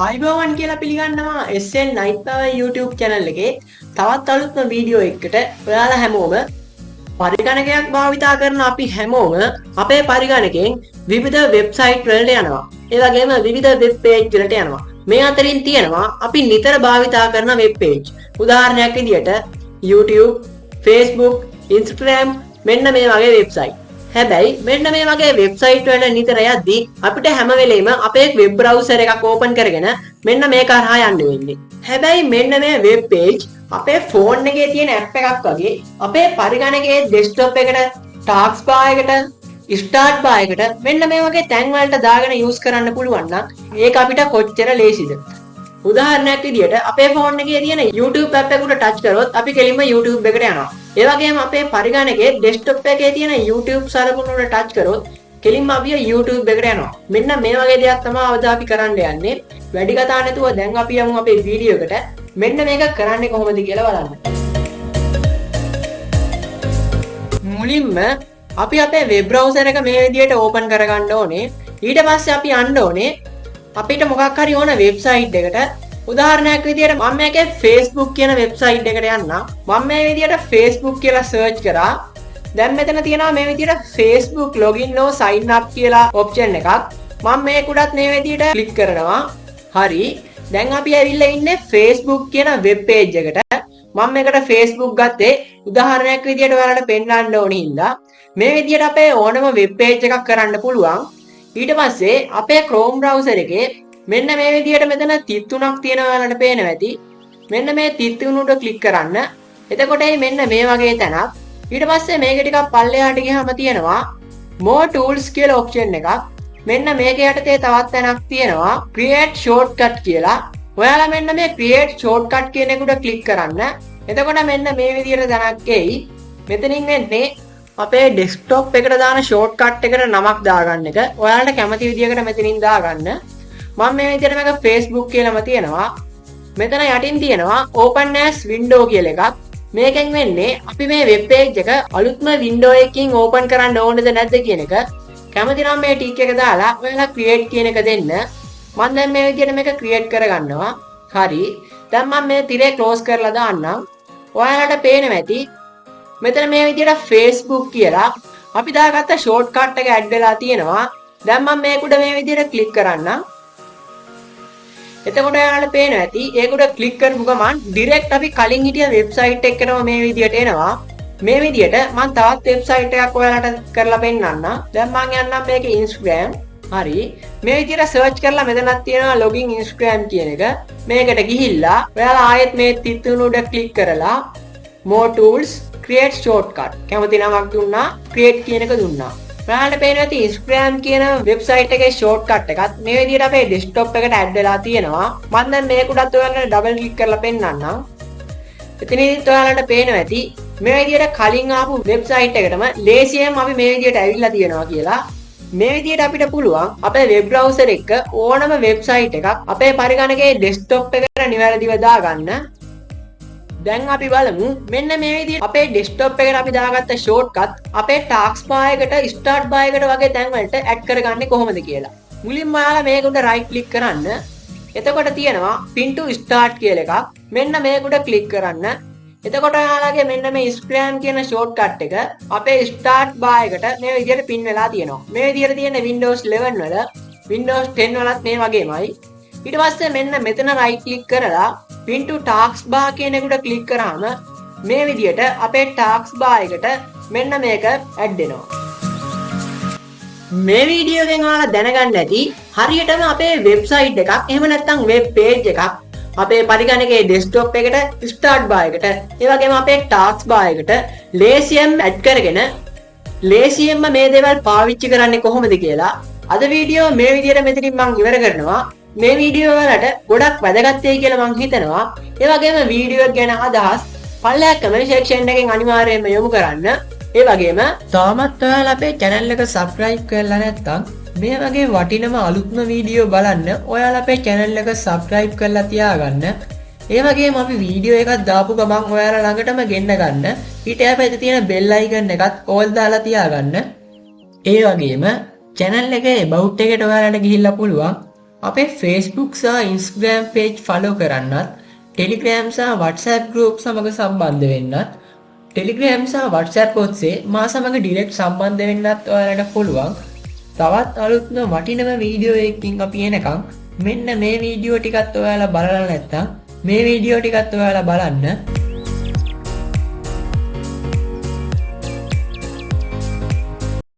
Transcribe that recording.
ආයිබෝවන් කියලා පිළිගන්නවා SL Night Power YouTube channel එකේ තවත් අලුත්ම වීඩියෝ එකකට ඔයාලා හැමෝම පරිගණකයක් භාවිතා කරන අපි හැමෝම අපේ පරිගණකයෙන් විවිධ වෙබ්සයිට් වලට යනවා. ඒ වගේම විවිධ වෙබ් පේජ් වලට යනවා. මේ අතරින් තියෙනවා අපි නිතර භාවිතා කරන වෙබ් පේජ්. උදාහරණයක් විදියට YouTube, Facebook, Instagram මෙන්න මේ වගේ වෙබ්සයිට්. හැබැයි මෙන්න මේ වගේ වෙබ්සයිට් වල නිතර යද්දී අපිට හැම වෙලෙම අපේ වෙබ් බ්‍රවුසර් එකක් ඕපන් කරගෙන මෙන්න මේක හරහා යන්න වෙන්නේ. හැබැයි මෙන්න මේ වෙබ් පේජ් අපේ ෆෝන් එකේ තියෙන ඇප් එකක් වගේ අපේ පරිගණකයේ ඩෙස්ක්ටොප් එකට, ටාස්ක්බාර් එකට, ස්ටාර්ට්බාර් එකට මෙන්න මේ වගේ තැන් වලට දාගෙන යූස් කරන්න පුළුවන් නම් ඒක අපිට කොච්චර ලේසිද? උදාහරණයක් විදියට අපේ ෆෝන් එකේ තියෙන YouTube app එකට ටච් කරොත් අපි කෙලින්ම YouTube එකට යනවා. ඒ වගේම අපේ පරිගණකයේ ඩෙස්ක්ටොප් එකේ තියෙන YouTube සලකුණු වල ටච් කරොත් කෙලින්ම අපි YouTube එකට යනවා. මෙන්න මේ වගේ දෙයක් තමයි අද අපි කරන්න යන්නේ. වැඩි කතා නැතුව දැන් අපි යමු අපේ වීඩියෝ එකට. මෙන්න මේක කරන්නේ කොහොමද කියලා බලන්න. මුලින්ම අපි අපේ වෙබ් බ්‍රවුසර් එක මේ විදියට ඕපන් කරගන්න ඕනේ. ඊට පස්සේ අපි යන්න ඕනේ අපිට මොකක් හරි ඕන වෙබ්සයිට් එකට. උදාහරණයක් විදියට මම මේකේ Facebook කියන වෙබ්සයිට් එකට යන්නම්. මම මේ විදියට Facebook කියලා සර්ච් කරා. දැන් මෙතන තියෙනවා මේ විදියට Facebook login or sign up කියලා ඔප්ෂන් එකක්. මම මේක උඩත් මේ විදියට ක්ලික් කරනවා. හරි. දැන් අපි ඇවිල්ලා ඉන්නේ Facebook කියන වෙබ් පේජ් එකට. මම මේකට Facebook ගත්තේ උදාහරණයක් විදියට ඔයාලට පෙන්නන්න ඕනේ හින්දා මේ විදියට අපේ ඕනම වෙබ් පේජ් එකක් කරන්න පුළුවන්. ඊට පස්සේ අපේ Chrome browser එකේ මෙන්න මේ විදියට මෙතන තිත් තුනක් තියෙනවා ඔයාලට පේනවා ඇති. මෙන්න මේ තිත් තුන උඩ ක්ලික් කරන්න. එතකොට මෙන්න මේ වගේ තැනක්. ඊට පස්සේ මේක ටිකක් පල්ලෙහාට ගියාම තියෙනවා more tools කියලා ඔප්ෂන් එකක්. මෙන්න මේක යටතේ තවත් තැනක් තියෙනවා Creat shortcut කියලා. ඔයාලා මෙන්න මේ Creat shortcut කියන එක උඩ ක්ලික් කරන්න. එතකොට මෙන්න මේ විදියට තැනක් එයි. මෙතනින් වෙන්නේ අපේ ඩෙස්ක්ටොප් එකට දාන ෂෝට්කට් එකට නමක් දාගන්න එක. ඔයාලට කැමති විදියකට මෙතනින් දාගන්න. මම මේ විදියට මේක Facebook කියලාම තියෙනවා. මෙතන යටින් තියෙනවා open as window කියලා එකක්. මේකෙන් වෙන්නේ අපි මේ වෙබ් පේජ් එක අලුත්ම window එකකින් open කරන්න ඕනද නැද්ද කියන එක. කැමති නම් මේ ටික් එක දාලා ඔයාලා create කියන එක දෙන්න. මම දැන් මේ විදියට මේක create කරගන්නවා. හරි. දැන් මම මේ තිරේ close කරලා දාන්නම්. ඔයාලට පේනවා ඇති මෙතන මේ විදියට Facebook කියලා අපි දාගත්ත ෂෝට්කට් එක ඇඩ් වෙලා තියෙනවා. දැන් මම මේක උඩ මේ විදියට ක්ලික් කරන්නම්. එතකොට ඔයාලට පේනවා ඇති ඒක උඩ ක්ලික් කරපු ගමන් ඩිරෙක්ට් අපි කලින් හිටිය වෙබ්සයිට් එකකටම මේ විදියට එනවා. මේ විදියට මම තවත් වෙබ්සයිට් එකක් ඔයාලට කරලා පෙන්නන්නම්. දැන් මම යන්නම් මේකේ Instagram. හරි. මේ විදියට සර්ච් කරලා මෙතනක් තියෙනවා login Instagram කියන එක. මේකට ගිහිල්ලා ඔයාලා ආයෙත් මේ තිත් තුන උඩ ක්ලික් කරලා more tools Creat shortcut කැමති නමක් දුන්නා Creat කියන එක දුන්නා. ඔයාලට පේනවා ඇති Instagram කියන වෙබ්සයිට් එකේ shortcut එකත් මේ විදිහට අපේ desktop එකට add වෙලා තියෙනවා. මම දැන් මේක උඩත් ඔයාලට double click කරලා පෙන්නන්නම්. එතනදිත් ඔයාලට පේනවා ඇති මේ විදිහට කලින් ආපු වෙබ්සයිට් එකටම ලේසියෙන් අපි මේ විදිහට ඇවිල්ලා තියෙනවා කියලා. මේ විදිහට අපිට පුළුවන් අපේ වෙබ් බ්‍රවුසර් එක ඕනම වෙබ්සයිට් එකක් අපේ පරිගණකයේ desktop එකට නිවැරදිව දාගන්න. දැන් අපි බලමු මෙන්න මේ විදිහට අපේ ඩෙස්ක්ටොප් එකට අපි දාගත්ත ෂෝට්කට් අපේ ටාස්ක්බාර් එකට ස්ටාර්ට්බාර් එකට වගේ තැන් වලට ඇඩ් කරගන්නේ කොහොමද කියලා. මුලින්ම ඔයාලා මේක උඩ රයිට් ක්ලික් කරන්න. එතකොට තියෙනවා pin to start කියලා එකක්. මෙන්න මේක උඩ ක්ලික් කරන්න. එතකොට ඔයාලගේ මෙන්න මේ Instagram කියන ෂෝට්කට් එක අපේ ස්ටාර්ට්බාර් එකට මේ විදිහට pin වෙලා තියෙනවා. මේ විදිහට තියෙන Windows 11 වල Windows 10 වලත් මේ වගේමයි. ඊට පස්සේ මෙන්න මෙතන රයිට් ක්ලික් කරලා pin to taskbar කියන එකට ක්ලික් කරාම මේ විදියට අපේ taskbar එකට මෙන්න මේක ඇඩ් වෙනවා. මේ වීඩියෝ එකෙන් ඔයාලා දැනගන්න ඇති හරියටම අපේ වෙබ්සයිට් එකක් එහෙම නැත්නම් වෙබ් පේජ් එකක් අපේ පරිගණකයේ ඩෙස්ක්ටොප් එකට ස්ටාර්ට්බාර් එකට ඒ වගේම අපේ taskbar එකට ලේසියෙන් ඇඩ් කරගෙන ලේසියෙන්ම මේ දේවල් පාවිච්චි කරන්නේ කොහොමද කියලා අද වීඩියෝ මේ විදියට මෙතනින් මම ඉවර කරනවා. මේ වීඩියෝ වලට ගොඩක් වැදගත් වෙයි කියලා මම හිතනවා. ඒ වගේම වීඩියෝ එක ගැන අදහස් පල්ලෙහා කමෙන්ට් සෙක්ෂන් එකෙන් අනිවාර්යයෙන්ම යොමු කරන්න. ඒ වගේම තාමත් ඔයාලා අපේ channel එක subscribe කරලා නැත්නම් මේ වගේ වටිනම අලුත්ම වීඩියෝ බලන්න ඔයාලා අපේ channel එක subscribe කරලා තියාගන්න. ඒ වගේම අපි වීඩියෝ එකක් දාපු ගමන් ඔයාලා ළඟටම ගෙන්න ගන්න. ඊට එහා තියෙන bell icon එකත් all දාලා තියාගන්න. ඒ වගේම channel එකේ about එකට ඔයාලට ගිහිල්ලා පුළුවන් අපේ Facebook සහ Instagram page follow කරන්නත්, Telegram සහ WhatsApp group සමග සම්බන්ධ වෙන්නත්, Telegram සහ WhatsApp ඔස්සේ මා සමග direct සම්බන්ධ වෙන්නත් ඔයාලට පුළුවන්. තවත් අලුත්ම වටිනම වීඩියෝ එකකින් අපි එනකම් මෙන්න මේ වීඩියෝ ටිකත් ඔයාලා බලලා නැත්නම් මේ වීඩියෝ ටිකත් ඔයාලා බලන්න.